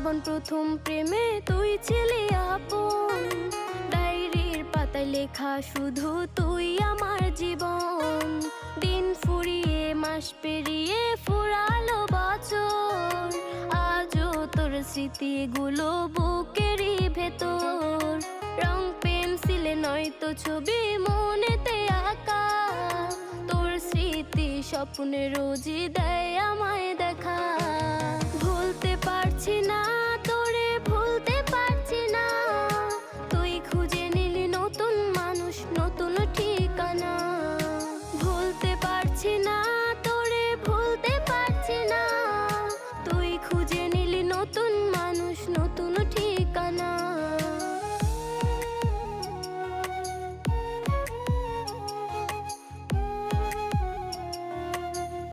জীবন প্রথম প্রেমে তুই ছিলি আপন, ডায়েরির পাতায় লেখা শুধু তুই আমার জীবন। দিন ফুরিয়ে মাস পেরিয়ে ফুরালো বছর, আজও তোর স্মৃতিগুলো বুকেরই ভেতর। রং পেন্সিলে নয়তো ছবি মনেতে আঁকা, তোর স্মৃতি স্বপ্নে রোজই দেয় আমায় দেখা। ভুলতে পারছি না